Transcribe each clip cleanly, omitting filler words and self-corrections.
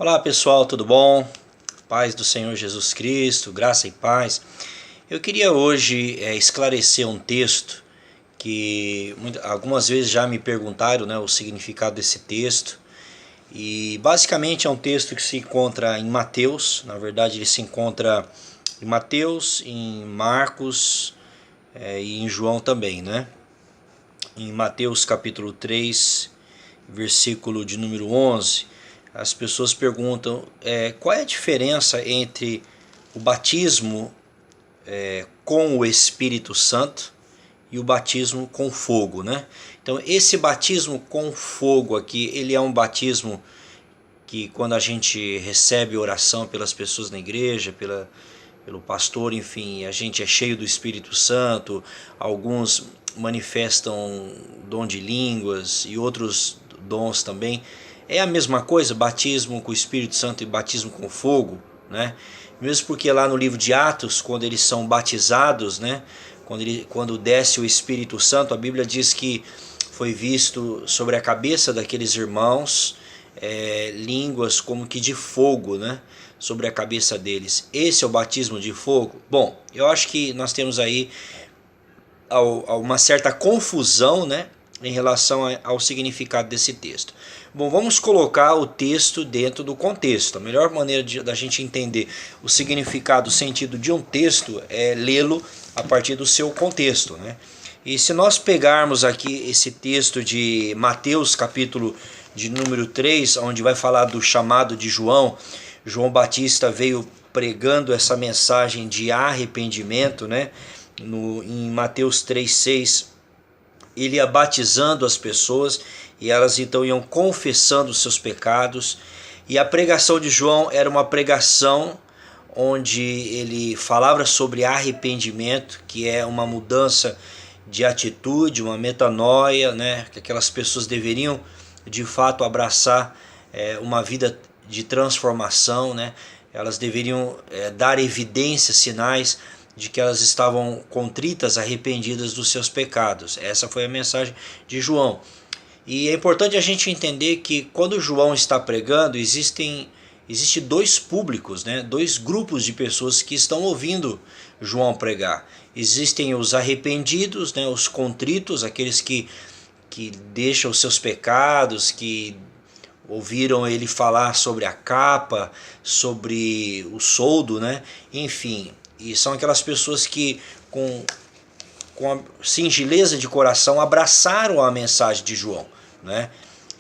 Olá pessoal, tudo bom? Paz do Senhor Jesus Cristo, graça e paz. Eu queria hoje esclarecer um texto que algumas vezes já me perguntaram, né, o significado desse texto. E basicamente é um texto que se encontra em Mateus, na verdade ele se encontra em Mateus, em Marcos e em João também, né? Em Mateus capítulo 3, versículo de número 11, as pessoas perguntam qual é a diferença entre o batismo com o Espírito Santo e o batismo com fogo, né? Então esse batismo com fogo aqui, ele é um batismo que quando a gente recebe oração pelas pessoas na igreja, pelo pastor, enfim, a gente é cheio do Espírito Santo, alguns manifestam dom de línguas e outros dons também. É a mesma coisa, batismo com o Espírito Santo e batismo com fogo, né? Mesmo porque lá no livro de Atos, quando eles são batizados, né? Quando desce o Espírito Santo, a Bíblia diz que foi visto sobre a cabeça daqueles irmãos línguas como que de fogo, né? Sobre a cabeça deles. Esse é o batismo de fogo? Bom, eu acho que nós temos aí uma certa confusão, né, em relação ao significado desse texto. Bom, vamos colocar o texto dentro do contexto. A melhor maneira da gente entender o significado, o sentido de um texto é lê-lo a partir do seu contexto, né? E se nós pegarmos aqui esse texto de Mateus, capítulo de número 3, onde vai falar do chamado de João, João Batista veio pregando essa mensagem de arrependimento, né? Em Mateus 3,6, ele ia batizando as pessoas e elas então iam confessando os seus pecados. E a pregação de João era uma pregação onde ele falava sobre arrependimento, que é uma mudança de atitude, uma metanoia, né? Que aquelas pessoas deveriam de fato abraçar uma vida de transformação, né? Elas deveriam dar evidências, sinais de que elas estavam contritas, arrependidas dos seus pecados. Essa foi a mensagem de João. E é importante a gente entender que quando João está pregando, existe dois públicos, né? Dois grupos de pessoas que estão ouvindo João pregar. Existem os arrependidos, né? Os contritos, aqueles que deixam os seus pecados, que ouviram ele falar sobre a capa, sobre o soldo, né? Enfim, e são aquelas pessoas que com a singeleza de coração abraçaram a mensagem de João, né?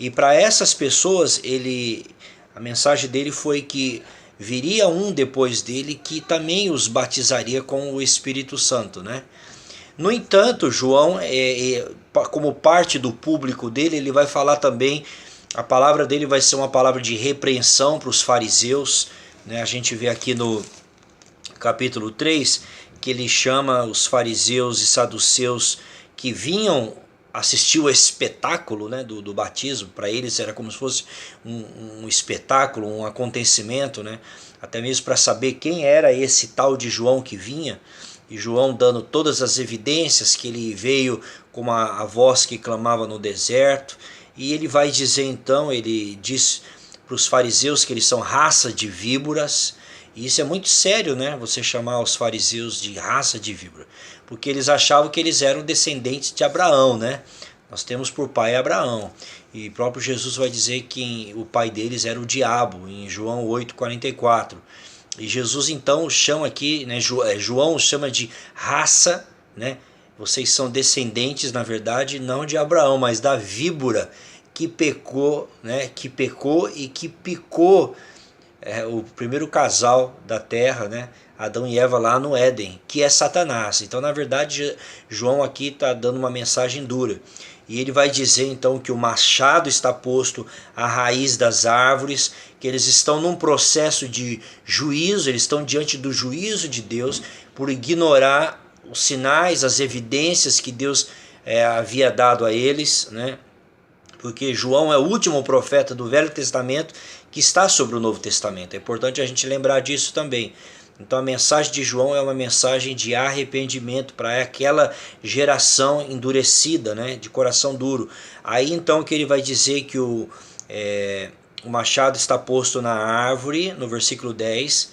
E para essas pessoas a mensagem dele foi que viria um depois dele que também os batizaria com o Espírito Santo, né? No entanto, João, como parte do público dele, ele vai falar também, a palavra dele vai ser uma palavra de repreensão para os fariseus, né? A gente vê aqui no capítulo 3 que ele chama os fariseus e saduceus que vinham assistir o espetáculo, né, do batismo. Para eles era como se fosse um espetáculo, um acontecimento, né? Até mesmo para saber quem era esse tal de João que vinha. E João dando todas as evidências que ele veio como a voz que clamava no deserto. E ele vai dizer então, ele diz para os fariseus que eles são raça de víboras. E isso é muito sério, né? Você chamar os fariseus de raça de víbora. Porque eles achavam que eles eram descendentes de Abraão, né? Nós temos por pai Abraão. E próprio Jesus vai dizer que o pai deles era o diabo, em João 8,44. E Jesus então chama aqui, né, João chama de raça, né? Vocês são descendentes, na verdade, não de Abraão, mas da víbora que pecou, né? Que pecou e que picou o primeiro casal da terra, né? Adão e Eva lá no Éden, que é Satanás. Então, na verdade, João aqui está dando uma mensagem dura. E ele vai dizer então que o machado está posto à raiz das árvores, que eles estão num processo de juízo, eles estão diante do juízo de Deus por ignorar os sinais, as evidências que Deus havia dado a eles, né? Porque João é o último profeta do Velho Testamento que está sobre o Novo Testamento. É importante a gente lembrar disso também. Então a mensagem de João é uma mensagem de arrependimento para aquela geração endurecida, né, de coração duro. Aí então que ele vai dizer que o machado está posto na árvore, no versículo 10,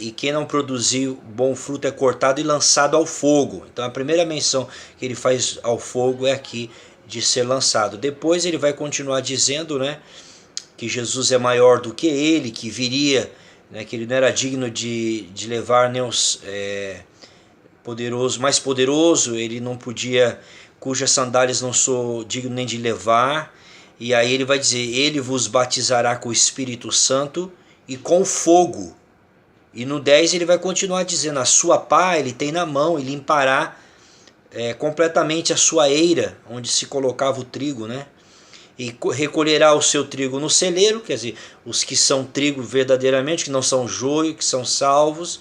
e quem não produzir bom fruto é cortado e lançado ao fogo. Então a primeira menção que ele faz ao fogo é aqui de ser lançado. Depois ele vai continuar dizendo, né, que Jesus é maior do que ele, que viria, né, que ele não era digno de levar nem os mais poderoso, ele não podia, cujas sandálias não sou digno nem de levar. E aí ele vai dizer, ele vos batizará com o Espírito Santo e com fogo. E no 10 ele vai continuar dizendo, a sua pá ele tem na mão e limpará completamente a sua eira, onde se colocava o trigo, né? E recolherá o seu trigo no celeiro, quer dizer, os que são trigo verdadeiramente, que não são joio, que são salvos,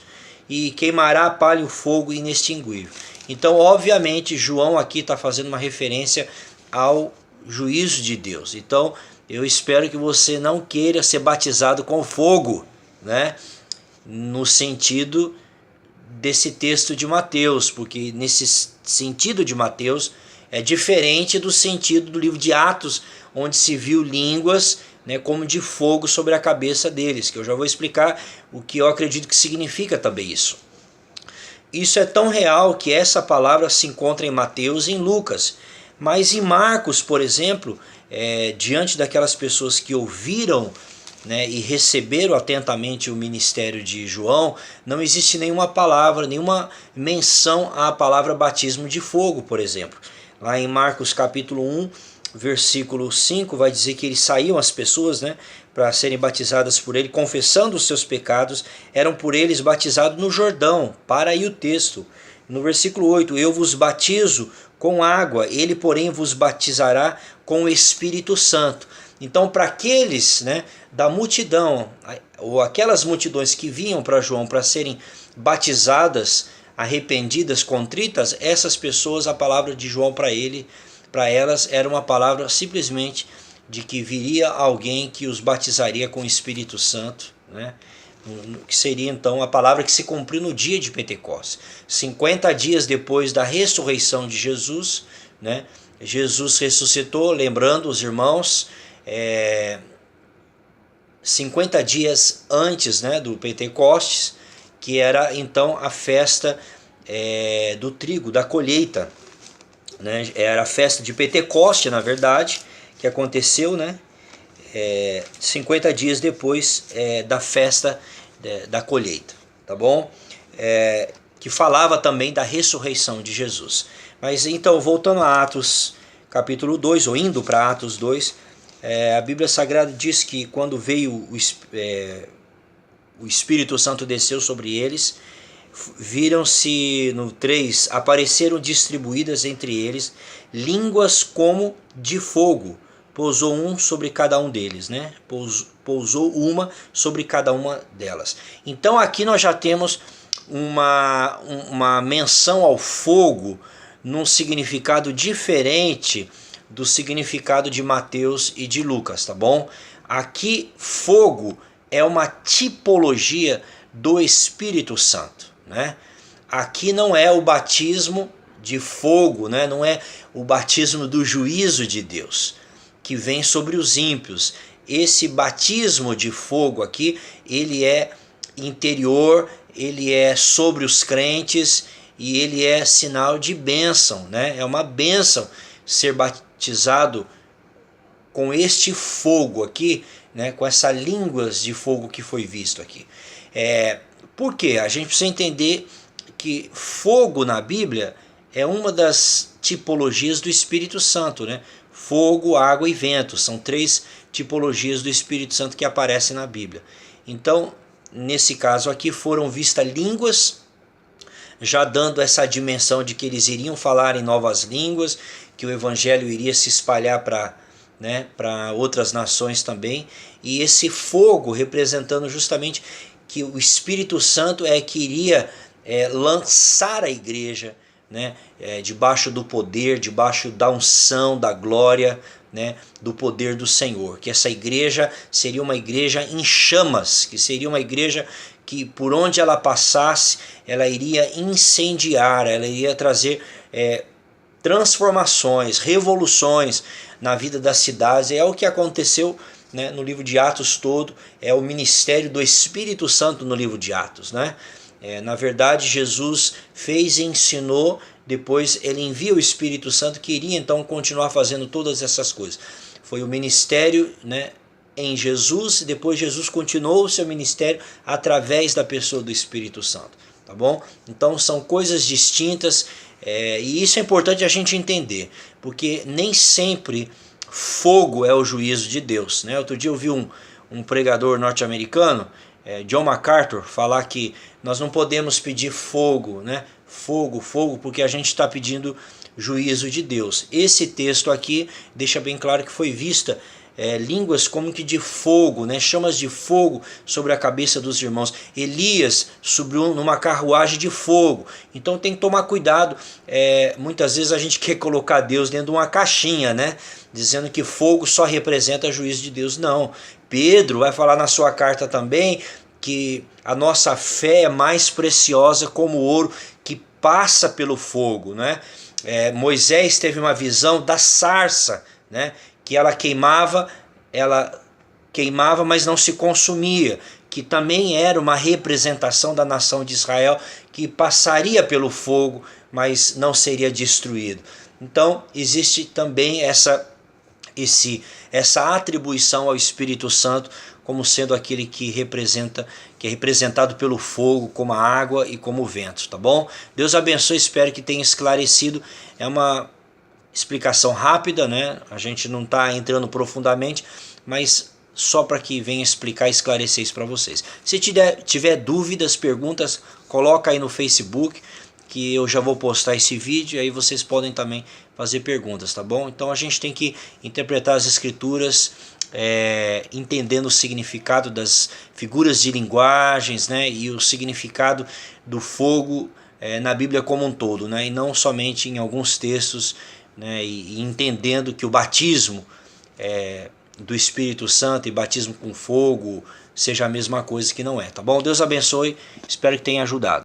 e queimará a palha e o fogo inextinguível. Então, obviamente, João aqui está fazendo uma referência ao juízo de Deus. Então, eu espero que você não queira ser batizado com fogo, né? No sentido desse texto de Mateus, porque nesse sentido de Mateus é diferente do sentido do livro de Atos, onde se viu línguas, né, como de fogo sobre a cabeça deles, que eu já vou explicar o que eu acredito que significa também isso. Isso é tão real que essa palavra se encontra em Mateus e em Lucas, mas em Marcos, por exemplo, diante daquelas pessoas que ouviram, né, e receberam atentamente o ministério de João, não existe nenhuma palavra, nenhuma menção à palavra batismo de fogo, por exemplo. Lá em Marcos capítulo 1, versículo 5, vai dizer que eles saíam as pessoas, né, para serem batizadas por ele, confessando os seus pecados, eram por eles batizados no Jordão. Para aí o texto. No versículo 8, eu vos batizo com água, ele porém vos batizará com o Espírito Santo. Então, para aqueles, né, da multidão, ou aquelas multidões que vinham para João para serem batizadas, arrependidas, contritas, essas pessoas, a palavra de João para elas era uma palavra simplesmente de que viria alguém que os batizaria com o Espírito Santo, né? Que seria então a palavra que se cumpriu no dia de Pentecostes. 50 dias depois da ressurreição de Jesus, né? Jesus ressuscitou, lembrando os irmãos, 50 dias antes, né, do Pentecostes, que era então a festa do trigo, da colheita, né? Era a festa de Pentecoste, na verdade, que aconteceu, né, 50 dias depois da festa da colheita, tá bom? Que falava também da ressurreição de Jesus. Mas então, voltando a Atos capítulo 2, ou indo para Atos 2, a Bíblia Sagrada diz que quando veio o Espírito Santo desceu sobre eles, viram-se, no 3, apareceram distribuídas entre eles línguas como de fogo, pousou um sobre cada um deles, né? Pousou uma sobre cada uma delas. Então aqui nós já temos uma menção ao fogo num significado diferente do significado de Mateus e de Lucas, tá bom? Aqui fogo é uma tipologia do Espírito Santo, né? Aqui não é o batismo de fogo, né? Não é o batismo do juízo de Deus que vem sobre os ímpios. Esse batismo de fogo aqui, ele é interior, ele é sobre os crentes e ele é sinal de bênção, né? É uma bênção ser batizado com este fogo aqui, né? Com essa línguas de fogo que foi visto aqui. Por quê? A gente precisa entender que fogo na Bíblia é uma das tipologias do Espírito Santo, né? Fogo, água e vento, são 3 tipologias do Espírito Santo que aparecem na Bíblia. Então, nesse caso aqui, foram vistas línguas, já dando essa dimensão de que eles iriam falar em novas línguas, que o Evangelho iria se espalhar para outras nações também, e esse fogo representando justamente que o Espírito Santo que iria lançar a igreja, né, debaixo do poder, debaixo da unção, da glória, né, do poder do Senhor. Que essa igreja seria uma igreja em chamas, que seria uma igreja que por onde ela passasse, ela iria incendiar, ela iria trazer transformações, revoluções na vida das cidades. É o que aconteceu né, no livro de Atos todo, é o ministério do Espírito Santo no livro de Atos, né? Na verdade, Jesus fez e ensinou, depois ele envia o Espírito Santo, que iria então continuar fazendo todas essas coisas. Foi o ministério, né, em Jesus, e depois Jesus continuou o seu ministério através da pessoa do Espírito Santo, tá bom? Então são coisas distintas, e isso é importante a gente entender, porque nem sempre fogo é o juízo de Deus, né? Outro dia eu vi um pregador norte-americano, John MacArthur, falar que nós não podemos pedir fogo, né? Fogo, fogo, porque a gente está pedindo juízo de Deus. Esse texto aqui deixa bem claro que foi vista línguas como que de fogo, né? Chamas de fogo sobre a cabeça dos irmãos. Elias subiu numa carruagem de fogo. Então tem que tomar cuidado. Muitas vezes a gente quer colocar Deus dentro de uma caixinha, né? Dizendo que fogo só representa juízo de Deus. Não. Pedro vai falar na sua carta também que a nossa fé é mais preciosa como ouro que passa pelo fogo, né? Moisés teve uma visão da sarça, né? Que ela queimava, mas não se consumia, que também era uma representação da nação de Israel, que passaria pelo fogo, mas não seria destruído. Então existe também essa atribuição ao Espírito Santo como sendo aquele que é representado pelo fogo, como a água e como o vento, tá bom? Deus abençoe, espero que tenha esclarecido. É uma explicação rápida, né? A gente não está entrando profundamente, mas só para que venha explicar e esclarecer isso para vocês. Se tiver dúvidas, perguntas, coloca aí no Facebook, que eu já vou postar esse vídeo, e aí vocês podem também fazer perguntas, tá bom? Então a gente tem que interpretar as escrituras entendendo o significado das figuras de linguagens, né? E o significado do fogo na Bíblia como um todo, né? E não somente em alguns textos, né? E entendendo que o batismo do Espírito Santo e batismo com fogo seja a mesma coisa, que não é, tá bom? Deus abençoe, espero que tenha ajudado.